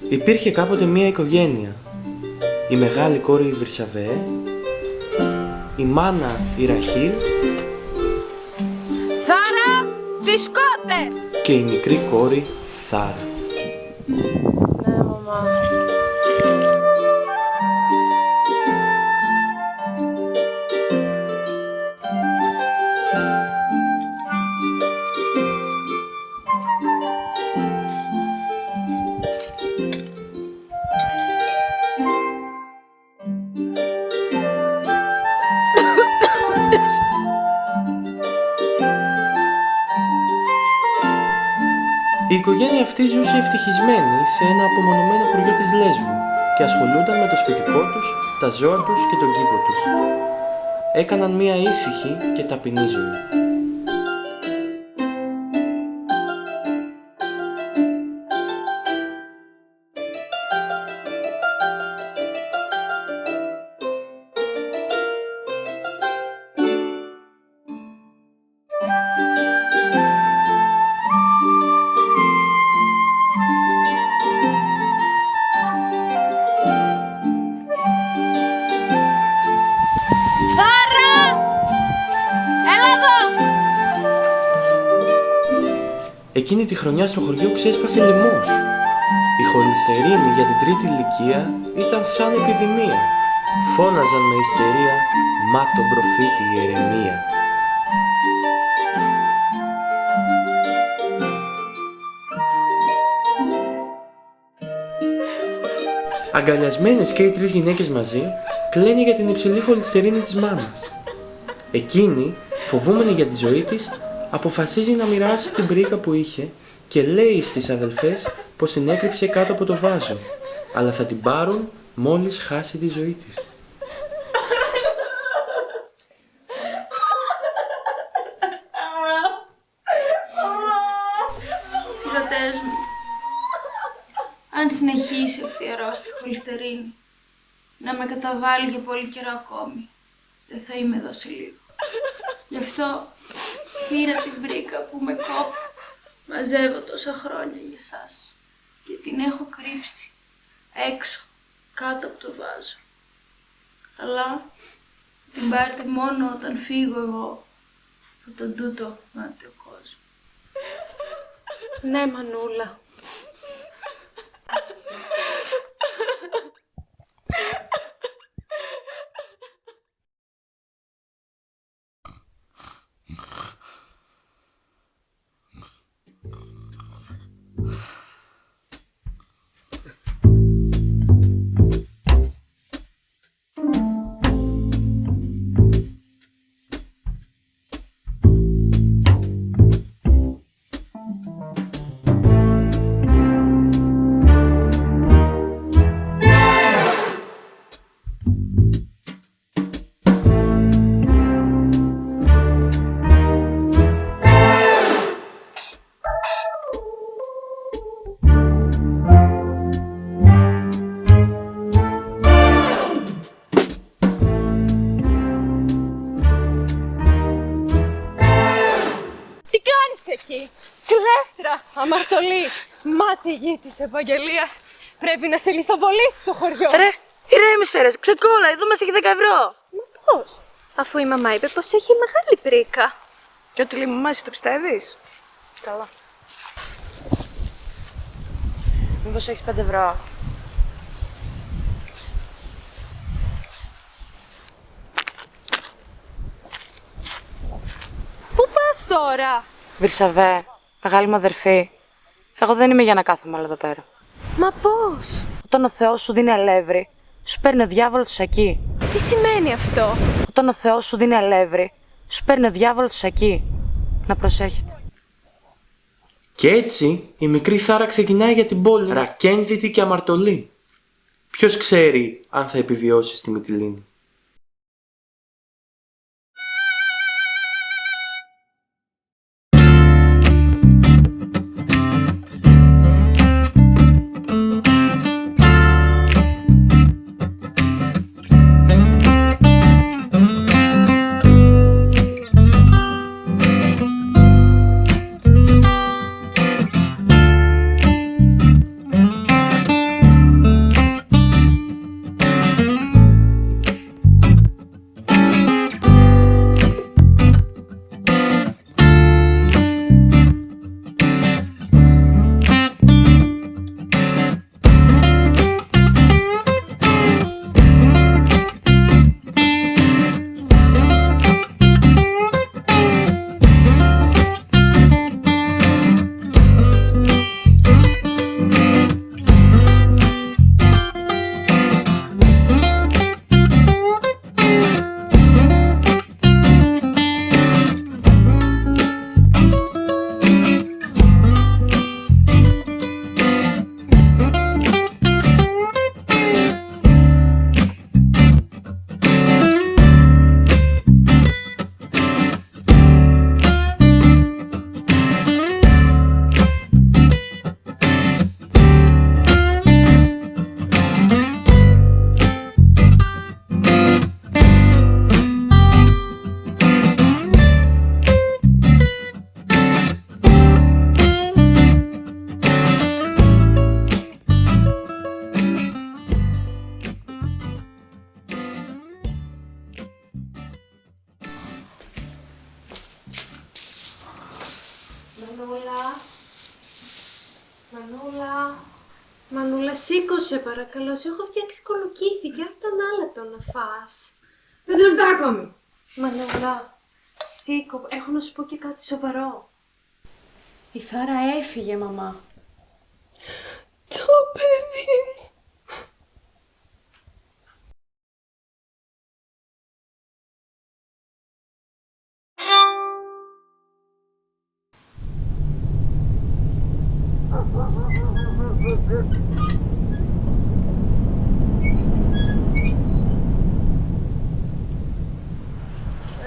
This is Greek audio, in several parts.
Υπήρχε κάποτε μία οικογένεια. Η μεγάλη κόρη η Βρυσαβέ, η μάνα η Ραχήλ, Θάρα, δισκότε! Και η μικρή κόρη Θάρα. Ναι, μαμά. Η οικογένεια αυτή ζούσε ευτυχισμένη σε ένα απομονωμένο χωριό της Λέσβου και ασχολούνταν με το σπιτικό τους, τα ζώα τους και τον κήπο τους. Έκαναν μία ήσυχη και ταπεινή ζωή. Εκείνη τη χρονιά στο χωριό ξέσπασε λαιμός. Η χολυστερίνη για την τρίτη ηλικία ήταν σαν επιδημία. Φώναζαν με ιστερία «Μα τον προφήτη Ιερεμία». Αγκαλιασμένες και οι τρεις γυναίκες μαζί, κλαίνε για την υψηλή χολυστερίνη της μάνας. Εκείνη, φοβούμενη για τη ζωή της, αποφασίζει να μοιράσει την πρίκα που είχε και λέει στις αδελφές πως την έκρυψε κάτω από το βάζο, αλλά θα την πάρουν μόλις χάσει τη ζωή της. Γατές μου, αν συνεχίσει αυτή η αρρώστια χολυστερίνη να με καταβάλει για πολύ καιρό ακόμη, δεν θα είμαι εδώ σε λίγο. Γι' αυτό πήρα την πρίκα που με κόπη. Μαζεύω τόσα χρόνια για σας και την έχω κρύψει έξω, κάτω από το βάζο. Αλλά την πάρετε μόνο όταν φύγω εγώ από τον τούτο μάταιο κόσμο. Ναι, μανούλα. Κλέφτρα, αμαρτωλή, μάθηγη της Ευαγγελίας. Πρέπει να σε λιθοβολήσει στο χωριό. Ρε, ηρέμησε ρε, ξεκόλα, εδώ μας έχει 10 ευρώ. Μα πώς, αφού η μαμά είπε πως έχει μεγάλη πρίκα. Και ότι λέει μαμά, εσύ το πιστεύεις? Καλά. Μήπως έχεις 5 ευρώ? Πού πας τώρα? Βρυσαβέ, μεγάλη μου αδερφή, εγώ δεν είμαι για να κάθομαι άλλο εδώ πέρα. Μα πώς? Όταν ο Θεός σου δίνει αλεύρι, σου παίρνει ο διάβολος σακί. Τι σημαίνει αυτό? Όταν ο Θεός σου δίνει αλεύρι, σου παίρνει ο διάβολος σακί. Να προσέχετε. Και έτσι η μικρή Θάρα ξεκινάει για την πόλη, ρακένδυτη και αμαρτωλή. Ποιος ξέρει αν θα επιβιώσει στη Μυτιλήνη. σήκωσε παρακαλώ, σου έχω φτιάξει κολοκύθι και αυτό τον άλατο να φας. 5 λεπτά ακόμη. Μανούλα, σήκω, έχω να σου πω και κάτι σοβαρό. Η Θάρα έφυγε, μαμά. Το παιδί μου.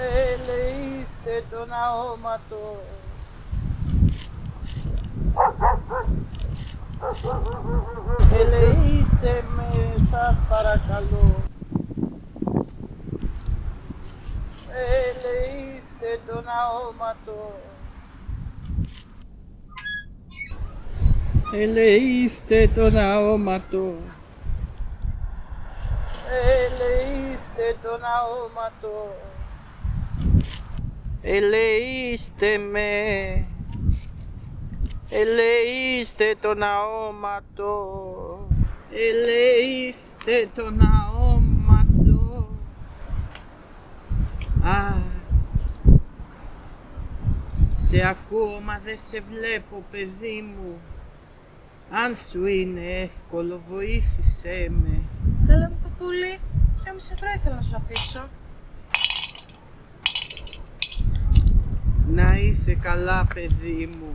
Ελεήστε τον αόματο. Ελεήστε με, σας παρακαλώ. Ελεήστε τον αόματο. Ελεήστε τον αόματο. Ελεήστε τον αόματο. Ελεήστε με. Ελεήστε τον αόματο. Ελεήστε τον αόματο. Α, σε ακούω μα δεν σε βλέπω παιδί μου. Αν σου είναι εύκολο βοήθησέ με. Καλά μου παππούλη, 2,5 ευρώ ήθελα να σου αφήσω. Να είσαι καλά παιδί μου.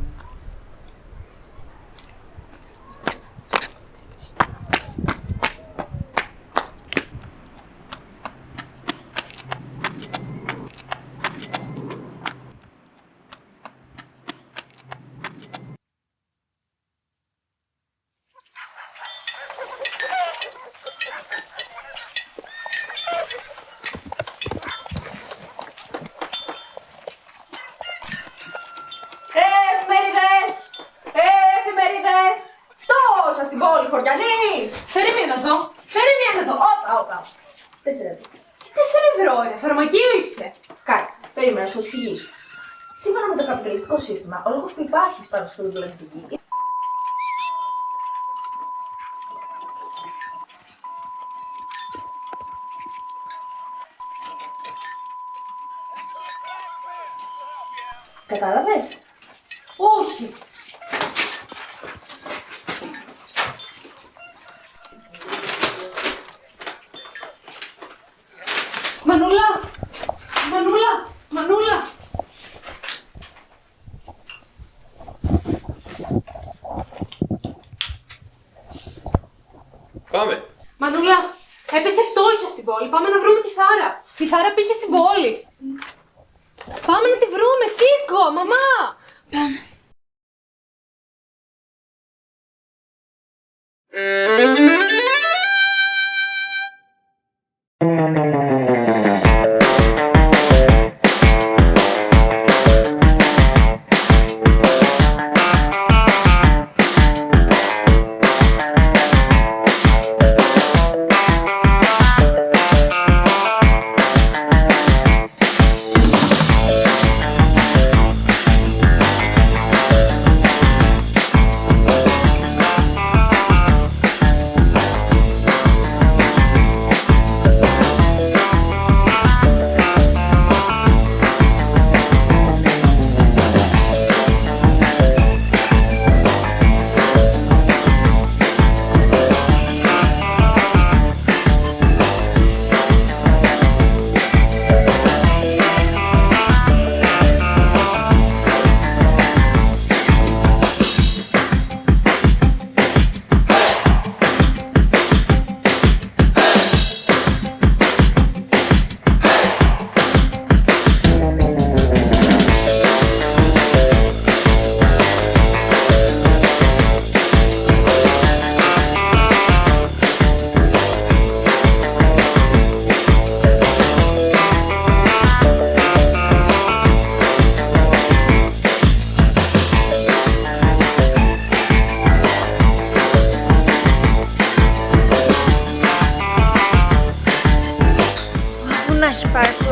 Εφημερίδες! Τόσα στην πόλη, χωριανή! Φέρε μία να δω! Φέρε μία να δω! Όπα! 4 ευρώ. 4 ευρώ είναι, φαρμακείο είσαι! Κάτσε, περίμενα να σου εξηγήσω. Σύμφωνα με το καπιταλιστικό σύστημα, ο λόγος που υπάρχεις πάνω στο πλανήτη Γη. Κατάλαβες? Όχι! Μανούλα! Μανούλα! Μανούλα! Πάμε. Μανούλα! Έπεσε φτώχεια στην πόλη. Πάμε να βρούμε τη Θάρα. Η Θάρα πήγε στην πόλη. Πάμε να τη βρούμε. Σήκω, μαμά! Πάμε.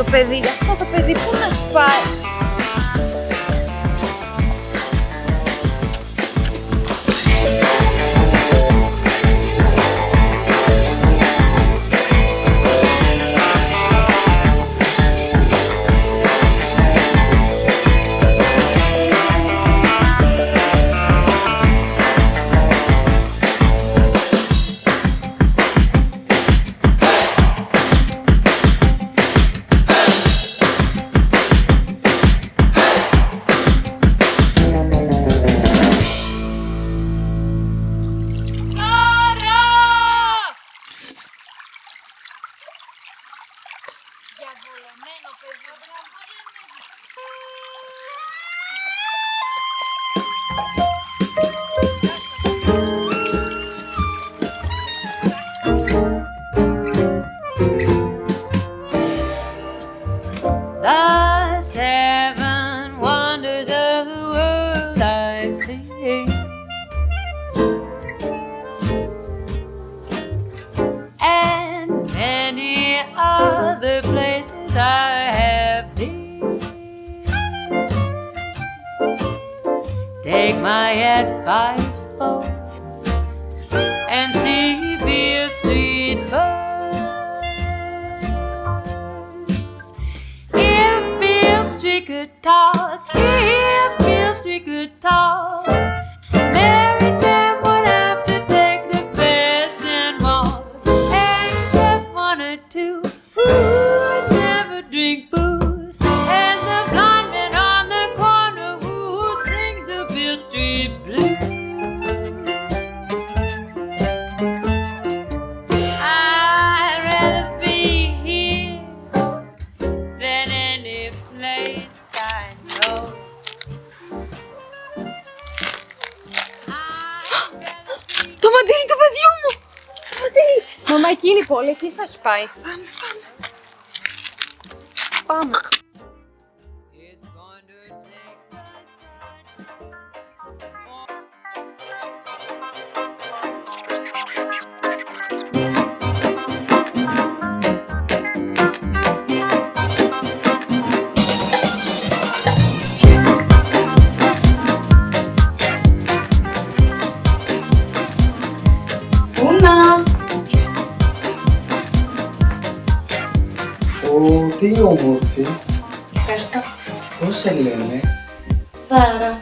το παιδί, αυτό το παιδί πού να σου πάει. Διαβολεμένο παιδί. The seven wonders of the world I see, and many other places I have been. Take my advice, folks, and see Beale Street first. If Beale Street could talk, if Beale Street could talk, married men would have to take the beds and walk, except one or two who would never drink booze, and the blind man on the corner who sings the Beale Street blues. I'd rather be here than any place I know. Το μαντίλι του παιδιού μου! Το μαντίλι της! Μαμά, εκείνη η πόλη, εκεί θα έχει πάει. Πάμε. It's going to take us Ω, τι όμορφη. Ευχαριστώ. Πώς σε λένε? Δάρα.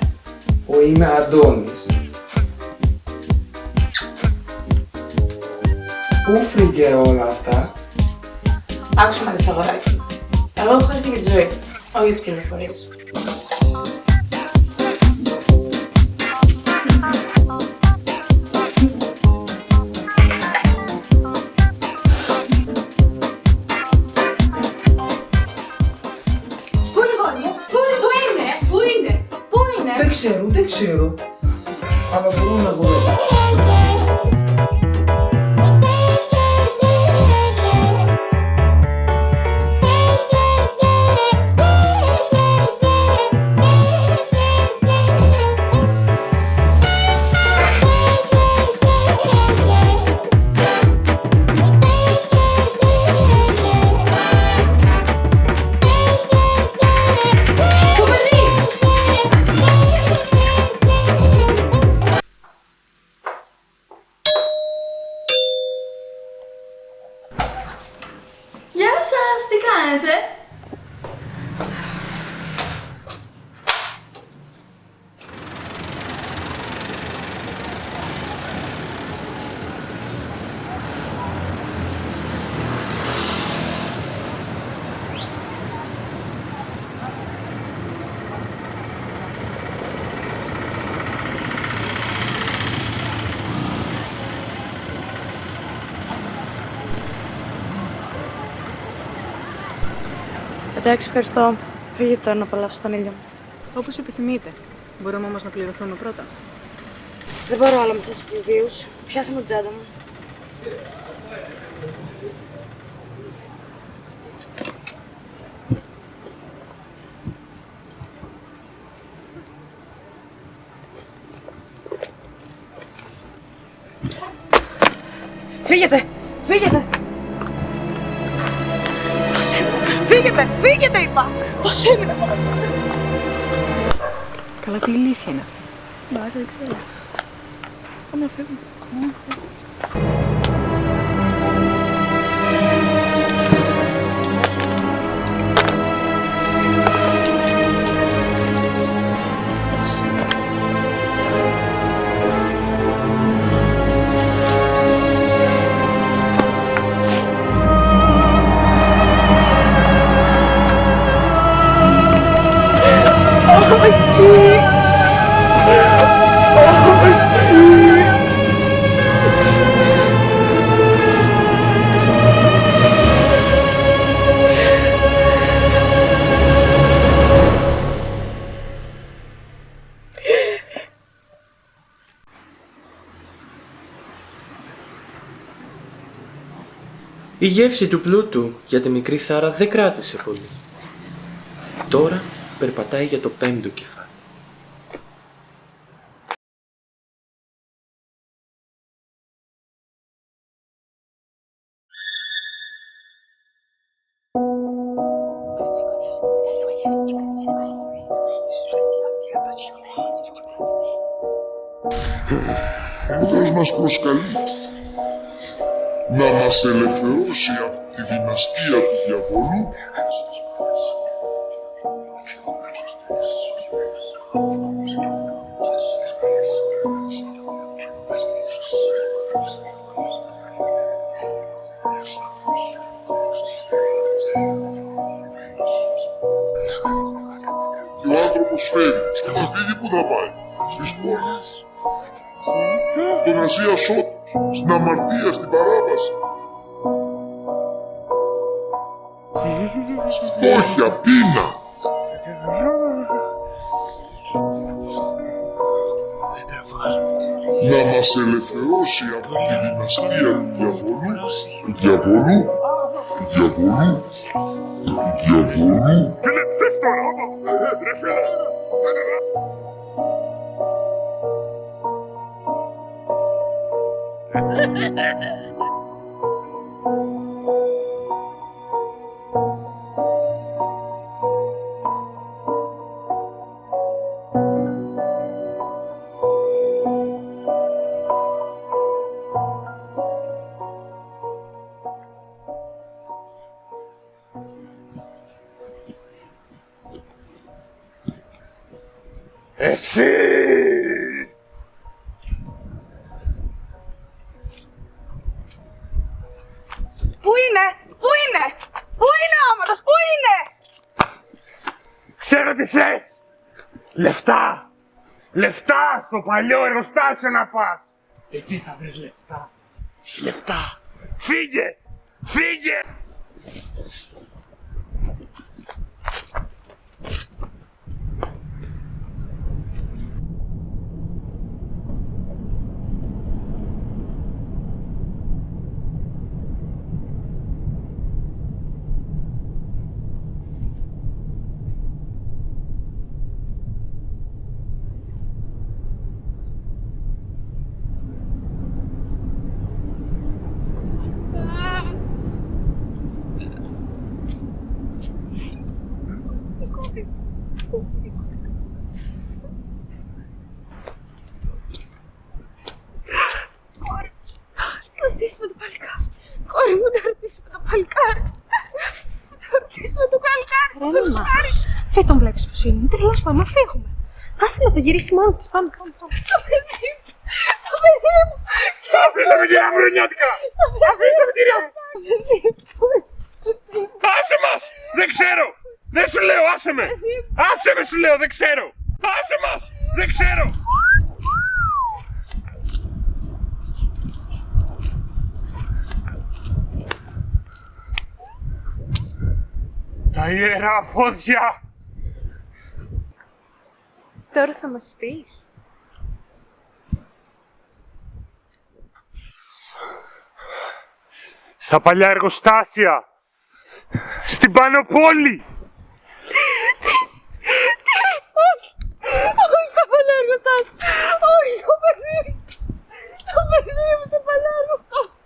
Είμαι Αντώνης. Πού φύγε όλα αυτά? Άκουσα να δεις, αγοράκι. Εγώ έχω έρθει για τη ζωή, όχι για τις πληροφορίες. Πού είναι η γόνη μου? Πού είναι? Δεν ξέρω. Αλλά μπορούμε να βρούμε. Γεια σας, τι κάνετε? Εντάξει, ευχαριστώ. Φύγετε τώρα να απολαύσω τον ήλιο μου. Όπως επιθυμείτε. Μπορούμε όμως να πληρωθούμε πρώτα. Δεν μπορώ άλλο με σας τους πληβίους. Πιάσε μου την τσάντα μου. Φύγετε! Φύγετε! Φύγετε! Φύγετε, είπα! Πώς έμεινα! Καλά, τι ηλίθεια είναι αυτή. Δεν ξέρω. Πάμε να φύγουμε. Η γεύση του πλούτου για τη μικρή Θάρα δεν κράτησε πολύ. Τώρα περπατάει για το πέμπτο κεφάλι. Ο Θεός μας προσκαλεί να μας ελευθερώσει από τη δυναστεία του διαβόλου και ο άνθρωπος φέρει να φύγει που θα πάει, στις πόλεις, στον Ασία Σώτος, στην αμαρτία, στην παράβαση. Φτώχεια, πείνα. Να μας ελευθερώσει από τη δυναστεία του διαβόλου, του διαβόλου, του διαβόλου, του διαβόλου. Φίλε, τι θες τώρα, ρε φίλε. Εσύ! Πού είναι! Πού είναι! Πού είναι ο άματος! Πού είναι! Ξέρω τι θες! Λεφτά! Λεφτά! Στο παλιό εργοστάσιο να πας! Εκεί θα βρεις λεφτά! Έχει λεφτά! Φύγε! Φύγε! Θα ρωτήσουμε το παλικάρι. Κόρη μου, θα ρωτήσουμε το παλικάρι. Θα ρωτήσουμε το παλικάρι. Το παλικάρι. Δεν τον βλέπεις πως είναι. Είναι τρελός, πάμε, φύγουμε. Άστε να το γυρίσει μόνο της. Πάμε, πάμε, πάμε. Το παιδί μου. Το παιδί μου. Αφήστε με κυρία Μουρνιάτικα! Αφήστε με κυρία μου! Άσε μας! Δεν ξέρω! Δεν σου λέω, άσε με! Άσε με σου λέω, δεν ξέρω! Άσε μας! Δεν ξέρω! Τα ιερά πόδια! Τώρα θα μας πεις. Στα παλιά εργοστάσια! Στην Πανοπόλη! Όχι στο παλιό εργοστάσιο. Όχι στο παιδί. Το παιδί μου στο παλιό εργοστάσιο.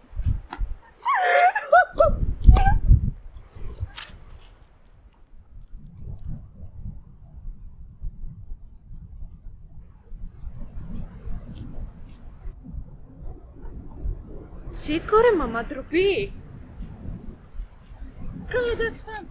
Σήκω ρε μαμά, ντροπή. Καλά, εντάξει, πάμε.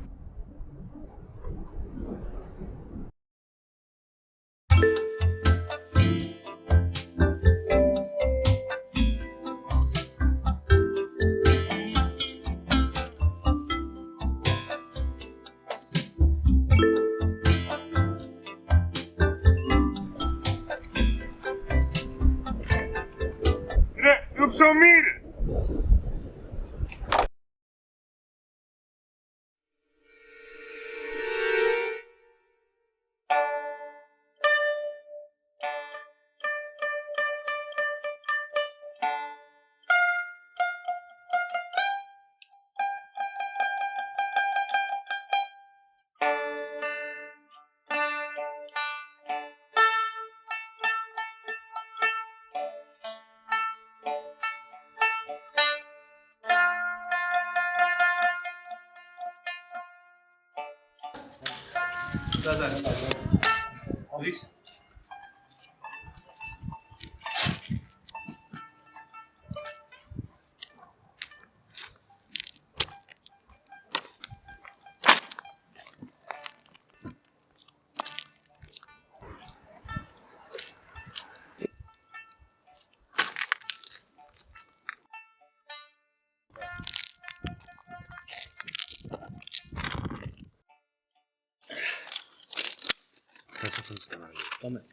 Ρε, το ψωμί ρε! Κάτσε αυτό το στενάρι. Πάμε.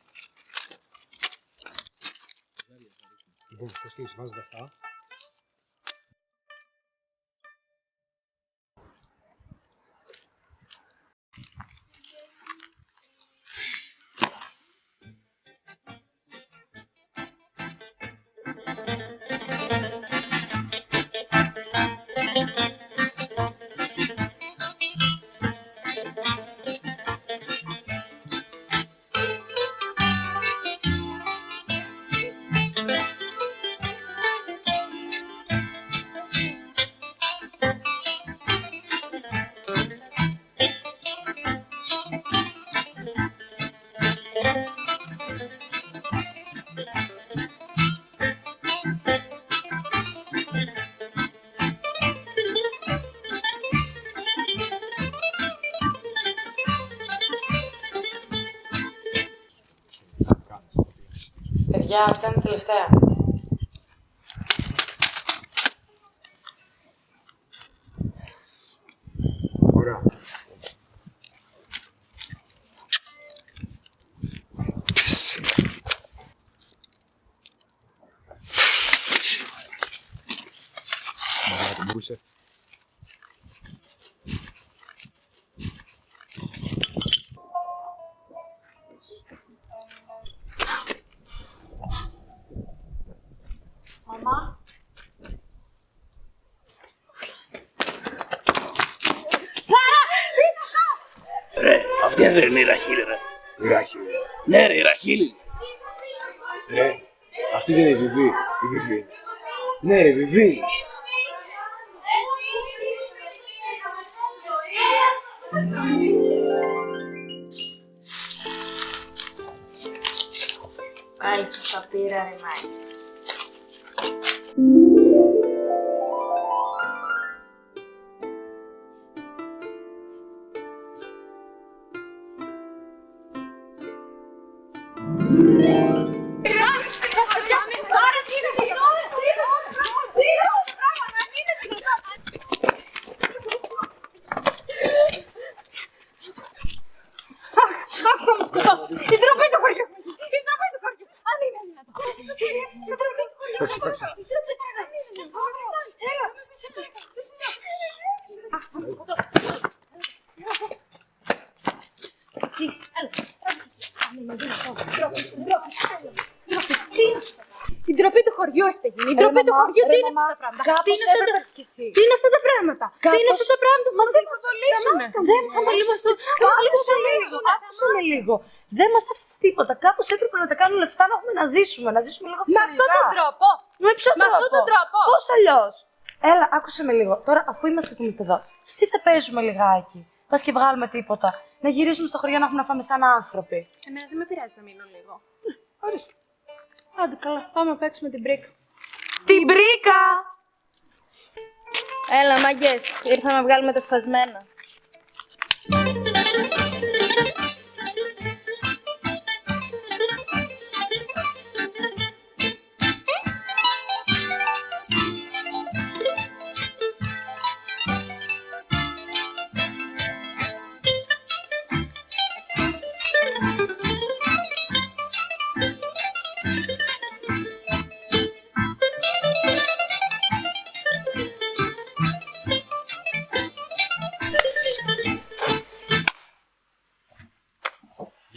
Λοιπόν, Κωστής, βάζετε αυτά. Παιδιά, αυτά είναι τα τελευταία. Ωραία. Μαλάκα, το μπορούσε. Μαμά. Ρε, αυτή δεν είναι η Ραχίλη, ρε. Η Ράχιλ. Ναι, ρε, η Ραχίλη. Ρε, αυτή δεν είναι η Βιβί. Η Βιβί. Ναι, ρε, η Βιβί. Πάλι σας τα πήρα, ρε μάγκες. Αχ, θα μου σκοτώσει! Η ντροπή του χωριού! Η ντροπή του χωριού! Αν είναι δυνατόν! Σε ντροπή του χωριού! Παίξε, παίξε. Σε παρακαλώ! Έλα! Σε παρακαλώ! Αχ, θα μου σκοτώσει! Εσύ, έλα! Η ντροπή του χωριού έχετε γίνει. Η ντροπή του χωριού, τι είναι αυτά τα πράγματα. Τι είναι αυτά τα Τι είναι αυτά τα πράγματα. Τι είναι αυτά τα πράγματα που δεν θα θολίσουμε. Δεν θα θολίσουμε. Άκουσε με λίγο. Δεν μας άφησες τίποτα. Κάπως έπρεπε να τα κάνουμε λεφτά να έχουμε να ζήσουμε. Να ζήσουμε λίγο φυσικά. Με αυτόν τον τρόπο. Με ποιο τρόπο. Με αυτόν τον τρόπο. Πώς αλλιώς. Έλα, άκουσε με λίγο. Τώρα, αφού είμαστε που είμαστε εδώ, τι θα παίζουμε λιγάκι. Πας και βγάλουμε τίποτα. Να γυρίσουμε στο χωριό να έχουμε να φάμε σαν άνθρωποι. Εμένα δεν με πειράζει να μείνω λίγο. Ορίστε. Άντε καλά, πάμε να παίξουμε την μπρίκα. Την μπρίκα! Έλα, μάγκες, ήρθαμε να βγάλουμε τα σπασμένα.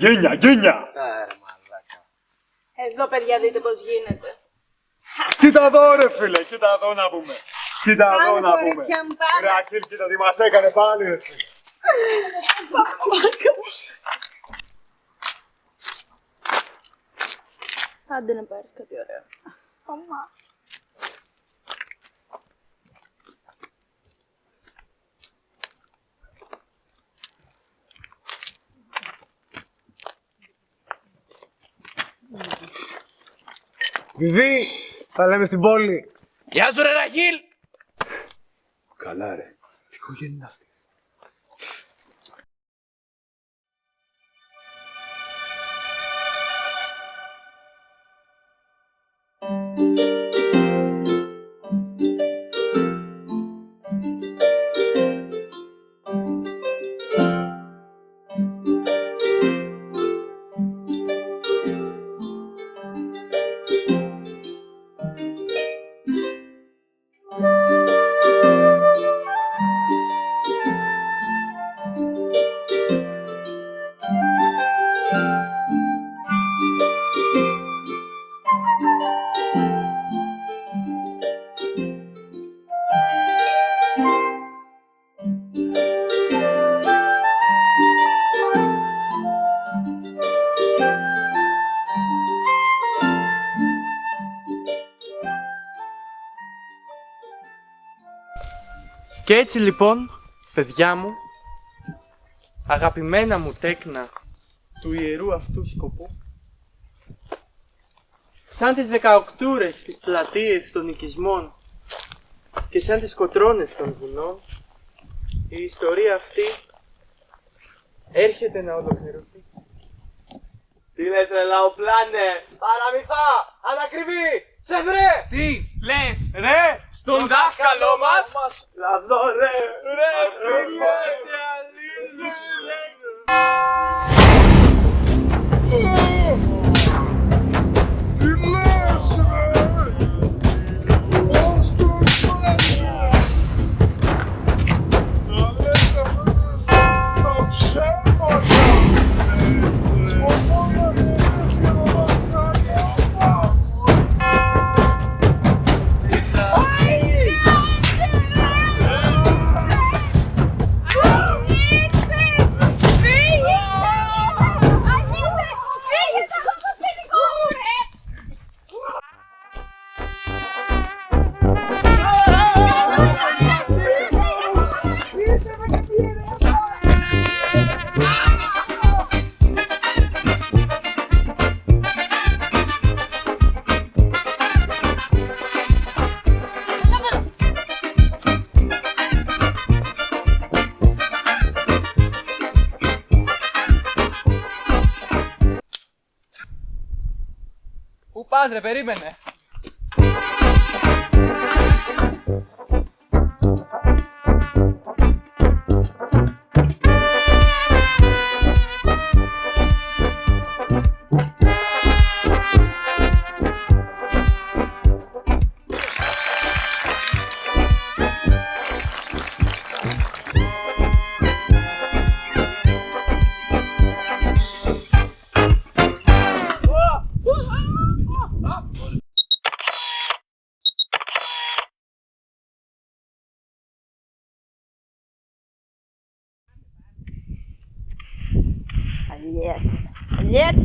Γένια, γένια! Εδώ, παιδιά, δείτε πώς γίνεται. Κοίτα εδώ, ρε φίλε, κοίτα εδώ να πούμε. Κοίτα εδώ Πάμε, να πούμε. κορίτσια μου, πάμε. Ρε Αχίλ, κοίτα τι μας έκανε πάλι, ρε φίλε. Άντε να πάρεις κάτι ωραίο. Μαμά. Βιβί, θα λέμε στην πόλη. Γεια σου ρε Ραχίλ! Καλά ρε. Τι οικογένεια είναι αυτή. Και έτσι λοιπόν, παιδιά μου, αγαπημένα μου τέκνα του ιερού αυτού σκοπού, σαν τις 18 στις πλατείες των οικισμών και σαν τις κοτρώνες των βουνών, η ιστορία αυτή έρχεται να ολοκληρωθεί. Τι λες ρε λαοπλάνε. Παραμυθά. Ανακριβή. Σε βρε. Τι λες ρε στον δάσκαλό μας! Λαδό ρε, Τι λες ρε! Πώς το πας ρε! Τα ψέματα! Ο μόνο λες για το δασκαλό μας! Πού πας ρε, περίμενε! Нет.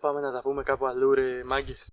Πάμε να τα πούμε κάπου αλλού ρε μάγκες.